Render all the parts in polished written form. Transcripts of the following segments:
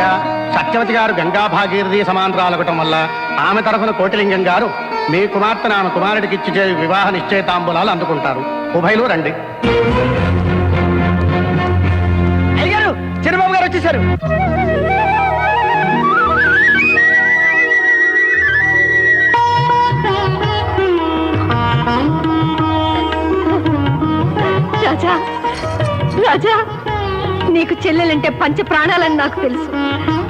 అయ్యా, సత్యవతి గారు గంగా భాగీరథి సమాంతరాలగటం వల్ల ఆమె తరఫున కోటిలింగం గారు మీ కుమార్తెను ఆమె కుమారుడికి ఇచ్చి వివాహ నిశ్చయితాంబూలాలు అందుకుంటారు. ఉభయలు రండి. అయ్యారు, చిరబాబు గారు వచ్చేసారు. రాజా, రాజా, నీకు చెల్లెలంటే పంచ ప్రాణాలని నాకు తెలుసు.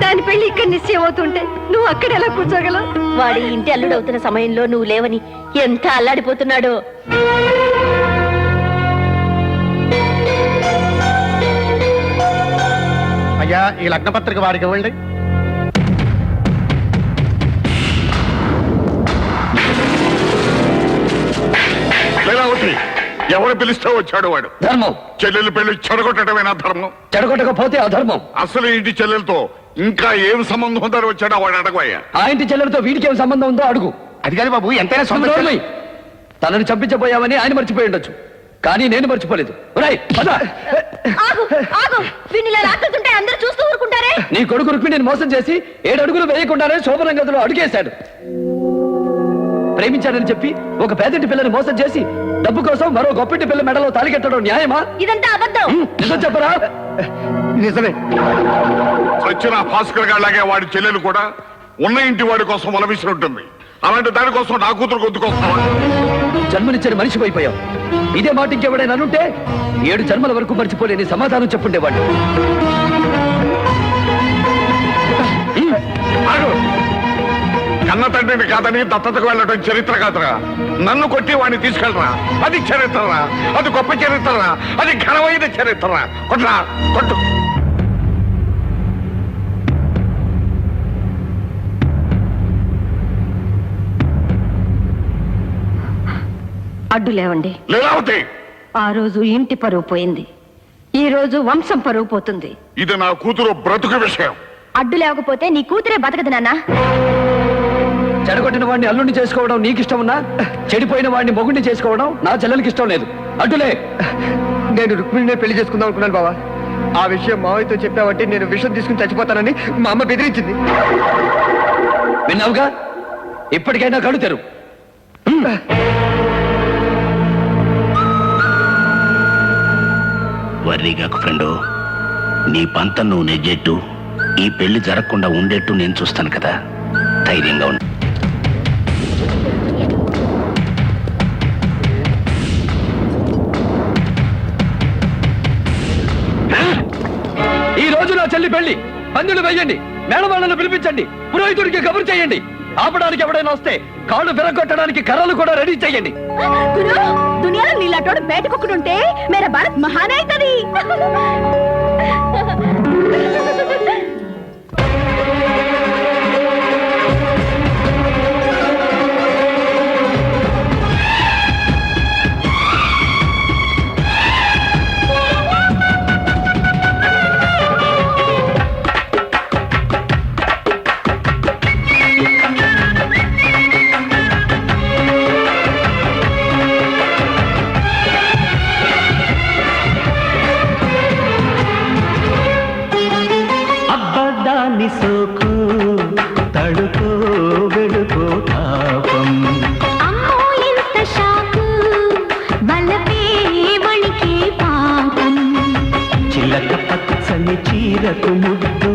దాని పెళ్లి ఇక్కడ నిశ్చయం అవుతుంటే నువ్వు అక్కడ ఎలా కూర్చోగలవు? వాడి ఇంటి అల్లుడవుతున్న సమయంలో నువ్వు లేవని ఎంత అల్లాడిపోతున్నాడో. అయ్యా, ఈ లగ్నపత్రిక వారికి ఇవ్వండి. ఎవరు పిలిస్తే వచ్చాడు వాడు? ధర్మం. చెల్లెలు పెళ్లి చెడగొట్టడమేనా ధర్మం? చెడగొట్టకపోతే అధర్మం. అసలు ఇంటి చెల్లెలతో ఇంకా ఏం సంబంధం ఉందో వచ్చాడో వాడు అడగయ్యా. ఆ ఇంటి చెల్లెలతో వీడికి ఏం సంబంధం ఉందో అడుగు. అది కాదు బాబు, ఎంతైనా సొంత. తనని చంపించబోయామని ఆయన మర్చిపోయి ఉండొచ్చు, కానీ నేను మర్చిపోలేదు. అందరూ చూస్తూ ఊరుకుంటారే. నీ కొడుకు రుక్మిణిని మోసం చేసి 7 అడుగులు వేయకుండానే శోభన గదిలో అడుగేశాడు. ప్రేమించాడని చెప్పి ఒక పేదంటి పిల్లని మోసం చేసి డబ్బు కోసం మరో గొప్పింటి పిల్ల మెడలో తాళికెట్టడం న్యాయమా? ఇదంతా అబద్ధం. నిజం చెప్పరా? నిజమే. సచిన భాస్కర్ గారిలాగే వాడి చెల్లెలు కూడా ఉన్న ఇంటి వాడి కోసం వలవిసి ఉంటుంది. అలాంటి దానికోసం నా కూతురు గొంతుకొస్తావా? జన్మనిచ్చిన మనిషి అయిపోయావు. ఇదే మాట ఇంకెవడైనా అనుంటే 7 జన్మల వరకు మర్చిపోలేని సమాధానం చెప్పుండేవాడు. కన్న తండ్రిని కాదని దత్తతకు వెళ్ళడం చరిత్ర కాదురా. నన్ను కొట్టి వాడిని తీసుకెళ్ళరా, అది చరిత్రరా, అది గొప్ప చరిత్రరా, అది ఘనమైన చరిత్రరా. కొట్రా, కొట్టు. అడ్డు లేవండి. లీలావతి, ఆ రోజు ఇంటి పరువు పోయింది, ఈ రోజు వంశం పరువు పోతుంది. ఇది నా కూతురు బ్రతుకు విషయం. అడ్డు లేకపోతే నీ కూతురే బతకదు నాన్న. చెడగొట్టిన వాడిని అల్లుడిని చేసుకోవడం నీకు ఇష్టం ఉన్నా, చెడిపోయిన వాడిని మొగుడిని చేసుకోవడం నా చెల్లెలకి ఇష్టం లేదు. అడ్డులే. నేను రుక్మిణినే పెళ్లి చేసుకుందాం అనుకున్నాను బావా. ఆ విషయం మావయ్యతో చెప్పావంటే నేను విషం తీసుకుని చచ్చిపోతానని మా అమ్మ బెదిరించింది. విన్నావుగా, ఇప్పటికైనా కళ్ళు తెరు. వర్రీగాకు ఫ్రెండు, నీ పంతం నువ్వు నెజ్జెట్టు, ఈ పెళ్లి జరగకుండా ఉండేట్టు నేను చూస్తాను కదా. ధైర్యంగా ఉండు. ఈ రోజు నా చెల్లి పెళ్లి. పందులు వేయండి, మేళవాళ్ళను పిలిపించండి, పురోహితుడికి కబురు చేయండి. ఆపడానికి ఎవడైనా వస్తే కాళ్ళు విరగొట్టడానికి కర్రలు కూడా రెడీ చేయండి. దునియాలో నీలాటోడు బయటకొక్కడుంటే మేర భారత్ మహాన్ అవుతుంది. సోకు తడుకో వెడుకో తాపం అమ్మో ఎంత షాకు బలపే వణికే పాపం చిలక పచ్చని చీరకు ముద్దు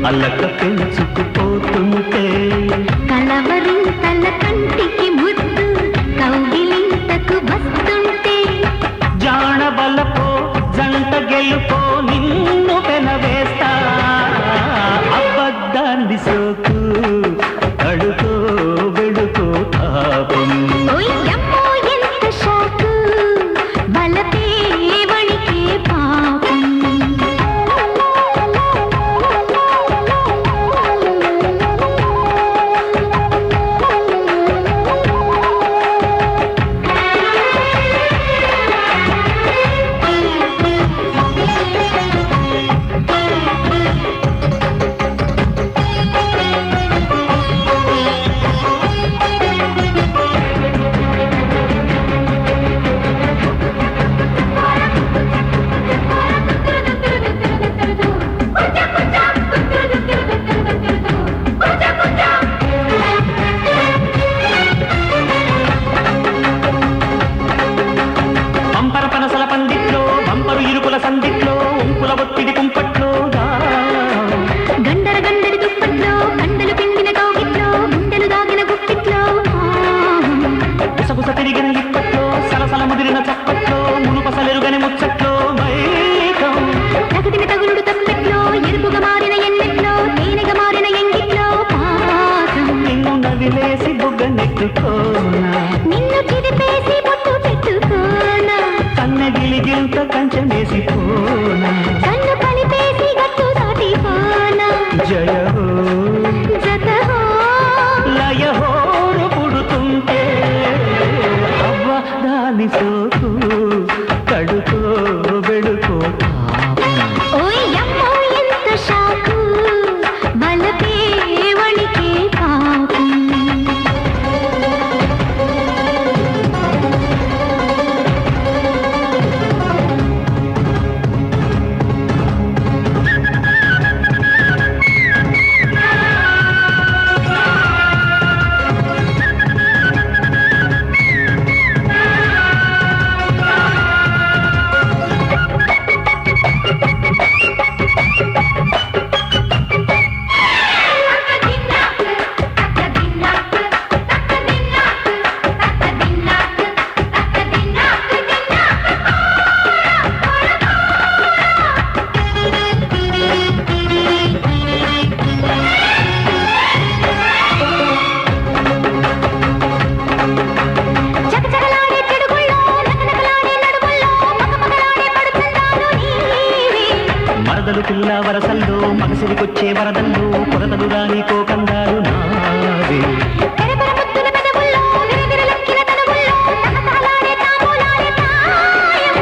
అల్లక పెంచుకుపోతుంటే కలవరింతల కంటికి ముద్దు కౌగిలింతకు వస్తుంటే జాణ బలపో జంట గెలుపో నిన్ను పెనవేస్తా అబద్ధాన్ని సోకు అడుకో వెడుకో తాపం ఓయమ్మో ఎంత షాకు బలపే వణికే పాపం పెట్టుకోనా నిన్ను చిరిపేసి ముద్దు పెట్టుకోనా కన్నగిలిగిలితో కంచెం వేసిపోనా కన్ను కలిపేసి గట్టు దాటిపోనా జయహో జతహో లయహోరు పుడుతుంటే అవ్వ దాని సోకు కడుకో వెడుకో ఓయ్ అమ్మో ఎంత షాకు బలపే వణికే పాపం చకచకలాడే చెడుగుల్లో నకనకలాడే నడుముల్లో పకపకలాడే పడుతున్నాను నీవే మరదలు పిల్ల వరసల్లో మగసిరికొచ్చే వరదల్లో కొరతలు రాని కోకందాలు నావే తెరపర ముద్దుల పెదవుల్లో విరవిరలెక్కిన తనువుల్లో తహతహలాడే తాంబూలాలే తాయం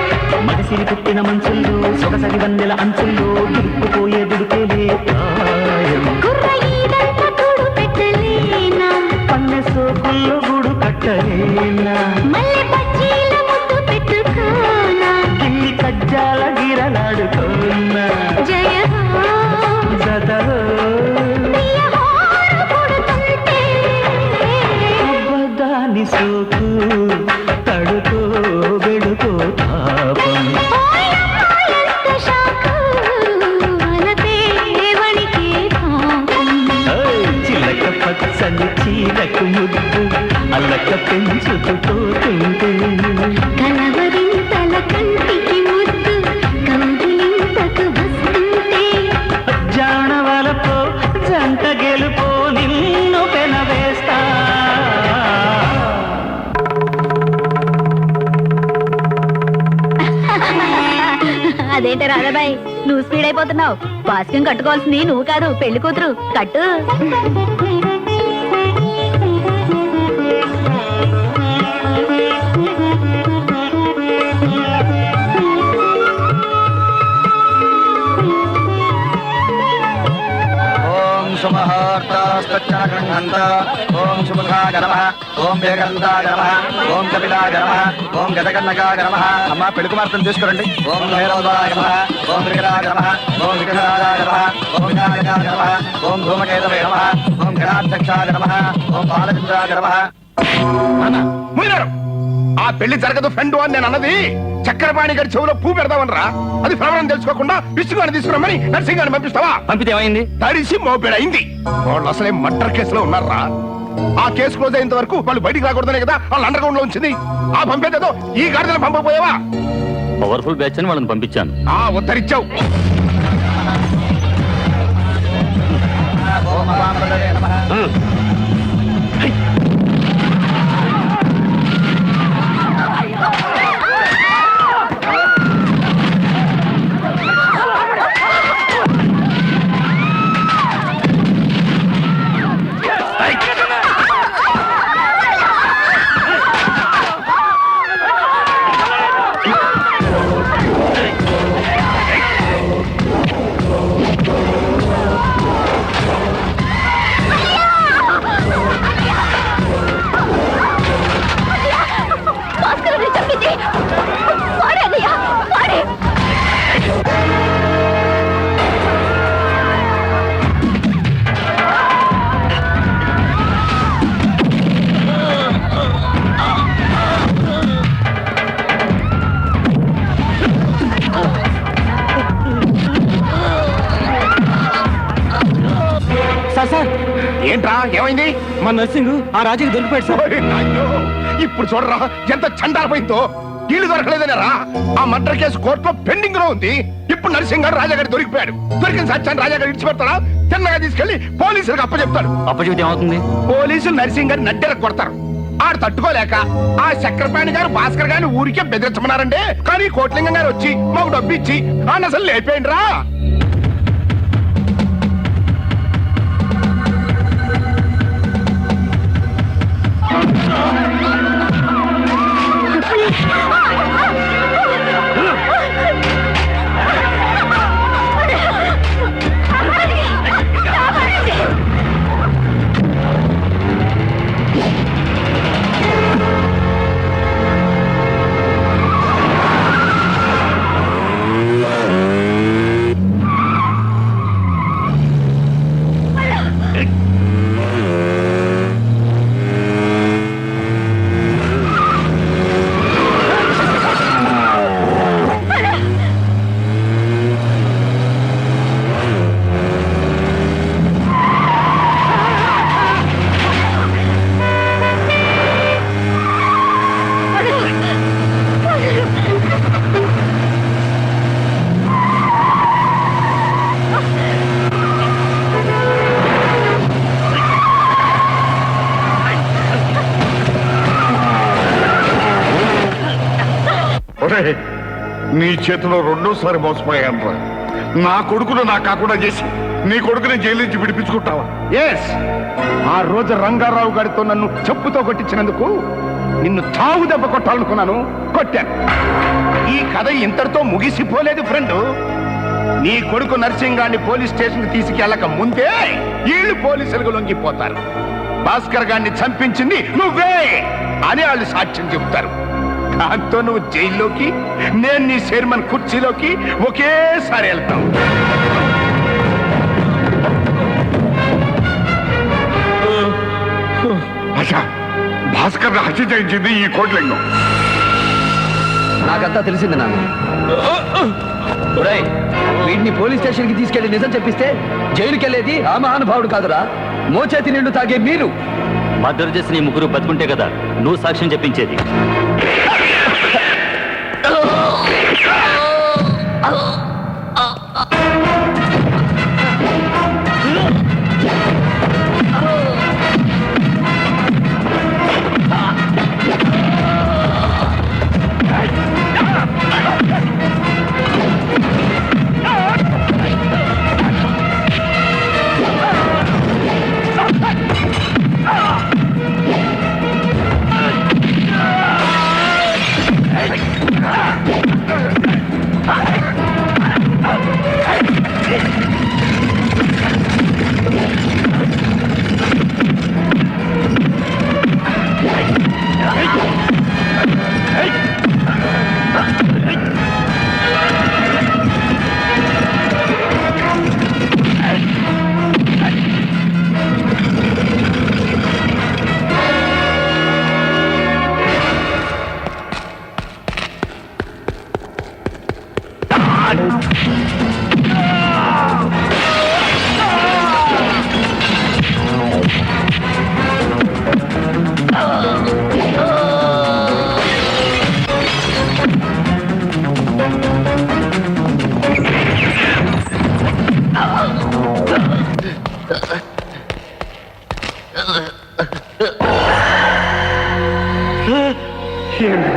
మగసిరి పుట్టిన మనసుల్లో సొగసరి వందెల అంచుల్లో దుడుకుపోయే దుడుకేలే ప్రాయం కుర్ర ఈదంతా కూడు పెట్టలేనా పన్నె సోకుల్లో గుడు కట్టలేనా మల్లె పచ్చీల ముద్దు పెట్టుకోనా కిన్ని కజ్జాల గిరలాడుకోనా జయ హో జతహో ప్రియ హోరు పుడుతుంటే అబ్బదాని సోకు తడుకో వెడుకో పాపం ఓయ్ అమ్మో ఎంత షాకు బలపే వణికే పాపం చిలక పచ్చని చీలకు ముద్దు అల్లక పెంచుకుపోతుంటే కలవరింతల కంటికి ముద్దు కౌగిలింతకు వస్తుంటే జానవలపో జంట గెలుపో నిన్ను పెనవేస్తా అదేంటి రాధాబాయ్ నువ్వు స్పీడ్ అయిపోతున్నావు వాస్కం కట్టుకోవాల్సింది నువ్వు కాదు పెళ్లి కూతురు కట్టు ఓం సుమహోర్తాస్తచ్చగృహంత ఓం సుముఖాయ నమః ఓం వేగంతాయ నమః ఓం కపిలాయ నమః ఓం గజకన్నకాయ నమః అమ్మ పెళ్లి కుమార్తెను తీసుకురండి ఓం భైరవాయ నమః ఓం విగ్రహాయ నమః ఓం విగ్రహాయ నమః ఓం వినాయకాయ నమః ఓం ధూమకేతవే నమః ఓం గణాధ్యక్షాయ నమః ఓం బాలచంద్రాయ నమః ముయ్యారు ఆ పెళ్లి జరగదు ఫ్రెండ్ అని నేను అన్నది చక్రపాణి గారి చెవులో పూ పెడదామనరా అది ప్రవరం తెలుసుకోకుండా విష్ణుగారిని తీసుకురమ్మని నర్సింగారిని పంపిస్తావా పంపితే ఏమైంది తడిసి మోపెడైంది వాళ్ళు అసలే మర్డర్ కేసులో ఉన్నారా ఆ కేసు క్లోజ్ అయ్యేంత వరకు వాళ్ళు బయటికి రాకూడదనే కదా వాళ్ళు అండర్ గ్రౌండ్ లో ఉంచింది ఆ పంపేదేదో ఈ గాడిదలు పంపకపోయావా పవర్ఫుల్ బ్యాచ్ అని వాళ్ళని పంపించాను ఆ ఉత్తరిచ్చావు ఏంట్రా ఏమైంది మా నర్సింగ్ ఆ రాజుకి దొరికిపోయాడు సార్. ఓయ్ నాయనో, ఇప్పుడు చూడరా ఎంత చండాలపోయిందో. ఇల్లు దొరకలేదనేరా ఆ మర్డర్ కేసు కోర్టులో పెండింగ్ లో ఉంది. ఇప్పుడు నరసింగ్ గారు రాజా గారి దొరికిపోయాడు. దొరికిన సత్యాన్ని రాజా గారు ఇచ్చిపెడతాడా? తిన్నగా తీసుకెళ్లి పోలీసులకు అప్పచెప్తాడు. అప్పచెబితే ఏమవుతుంది? పోలీసులు నరసింగ్ గారిని నడ్డెర కొడతారు. ఆడు తట్టుకోలేక ఆ చక్రపాణి గారు భాస్కర్ గారిని ఊరికే బెదిరించమన్నారండి. కానీ కోట్లింగం గారు వచ్చి మాకు డబ్బు ఇచ్చి ఆయన అసలు లేపేయండి రా. నీ చేతిలో రెండోసారి మోసపోయాను. నా కొడుకును నా కాకుండా చేసి నీ కొడుకుని జైలు నుంచి విడిపించుకుంటావా? ఎస్, ఆ రోజు రంగారావు గారితో నన్ను చెప్పుతో కొట్టించినందుకు నిన్ను తావు దెబ్బ కొట్టాలనుకున్నాను, కొట్టాను. ఈ కథ ఇంతటితో ముగిసిపోలేదు ఫ్రెండ్. నీ కొడుకు నర్సింగాన్ని పోలీస్ స్టేషన్ కి తీసుకెళ్ళక ముందే వీళ్ళు పోలీసులకు లొంగిపోతారు. భాస్కర్ గారిని చంపించింది నువ్వే అని వాళ్ళు సాక్ష్యం చెబుతారు. దాంతో నువ్వు జైల్లోకి, నేను నీ చైర్మన్ కుర్చీలోకి ఒకేసారి వెళ్తావు. భాస్కర్ హత్య చేయించింది ఈ కోట్లింగం. నాకంతా తెలిసింది నాన్న. వీడిని పోలీస్ స్టేషన్ కి తీసుకెళ్లి నిజం చెప్పిస్తే జైలుకి వెళ్ళేది ఆ మహానుభావుడు కాదురా, మోచేతి నిండు తాగే మీరు. మర్డర్ చేసిన ఈ ముగ్గురు బతుకుంటే కదా నువ్వు సాక్ష్యం చెప్పించేది.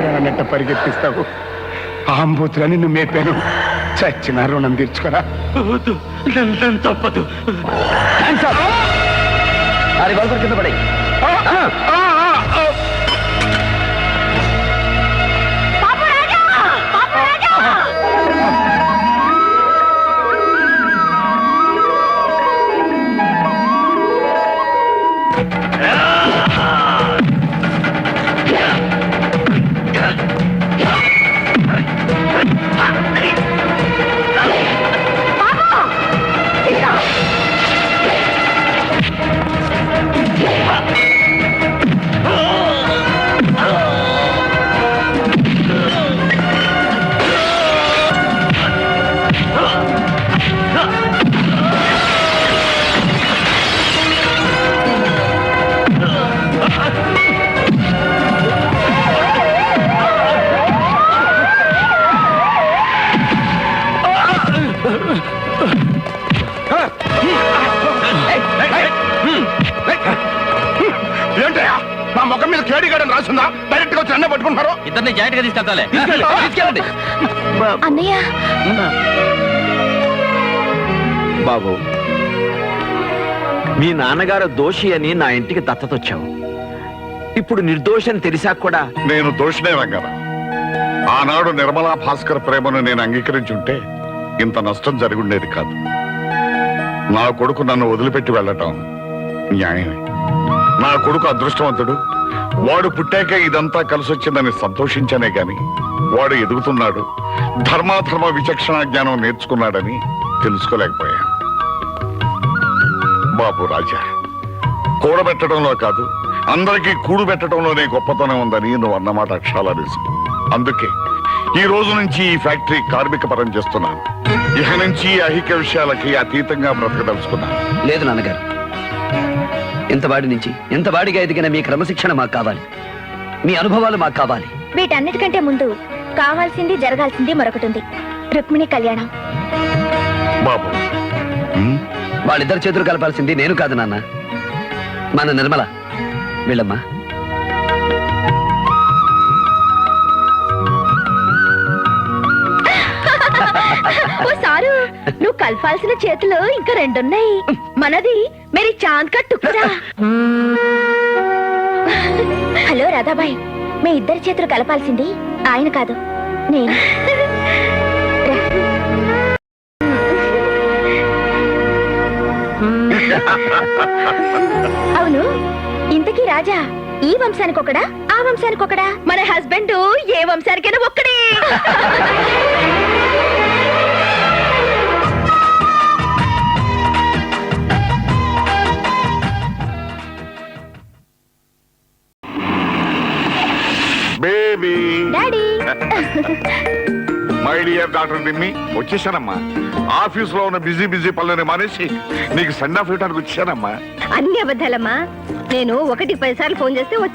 ఎందుకంట పరిగెత్తిస్తావు? ఆంబూతులని నిన్ను మేపాను, చచ్చిన రుణం తీర్చుకోరా. తప్పదు. కింద పడే నా ముఖం మీద కేడిగాడని రాసిందా? డైరెక్ట్ గా వచ్చి అన్నీ పట్టుకుంటున్నారు. ఇద్దరిని జాయింట్ గా తీసుకెళ్తాలే తీసుకెళ్ళండి. అన్నయ్య బాబు, మీ నాన్నగారు దోషి అని నా ఇంటికి దత్తతొచ్చావు. ఇప్పుడు నిర్దోషం తెలిసాక కూడా నేను దోషినే రంగారా. ఆనాడు నిర్మలా భాస్కర్ ప్రేమను నేను అంగీకరించుంటే ఇంత నష్టం జరుగుండేది కాదు. నా కొడుకు నన్ను వదిలిపెట్టి వెళ్ళటం న్యాయమే. నా కొడుకు అదృష్టవంతుడు. వాడు పుట్టాకే ఇదంతా కలిసొచ్చిందని సంతోషించానే గాని వాడు ఎదుగుతున్నాడు, ధర్మాధర్మ విచక్షణ జ్ఞానం నేర్చుకున్నాడని తెలుసుకోలేకపోయాను. బాబు రాజా, కూడబెట్టడంలో కాదు అందరికీ కూడు పెట్టడంలోనే గొప్పతనం ఉందని నువ్వు అన్నమాట అక్షరాల నిజం. అందుకే ఈ రోజు నుంచి ఈ ఫ్యాక్టరీ కార్మిక పరం చేస్తున్నాను. ఇక నుంచి ఐహిక విషయాలకి అతీతంగా బ్రతకదలుచుకున్నాను. లేదు నాన్నగారు, ఎంతవాడి నుంచి ఎంతవాడిగా ఎదిగిన మీ క్రమశిక్షణ మాకు కావాలి, మీ అనుభవాలు మాకు కావాలి. వీటన్నిటికంటే ముందు కావాల్సింది జరగాల్సింది మరొకటి ఉంది, రుక్మిణి కళ్యాణం. బాబు ఉమ్, వాళ్ళిద్దరు చేతులు కలపాల్సింది నేను కాదు నాన్న, మన నిర్మల. వెళ్ళమ్మా. ఓ సారు, నువ్వు కలపాల్సిన చేతులు ఇంకా రెండున్నాయి. మనది మేరీ చాంద్ కా టుక్రా. హలో రాధాబాయ్, మీ ఇద్దరి చేతులు కలపాల్సింది ఆయన కాదు, నేను. అవును, ఇంతకీ రాజా ఈ వంశానికి ఒకడా ఆ వంశానికి ఒకడా? మన హస్బెండ్ ఏ వంశానికైనా ఒక్కడే. Baby daddy my dear doctor Nimmi, వచ్చేసానమ్మా. ఆఫీస్ లో ఉన్న బిజీ పనులని మానేసి నీకు సెండ్ ఆఫ్ ఇవ్వడానికి వచ్చానమ్మా. అన్ని అబద్ధాలమ్మా. నేను 1-10 సార్లు ఫోన్ చేస్తే వచ్చాను.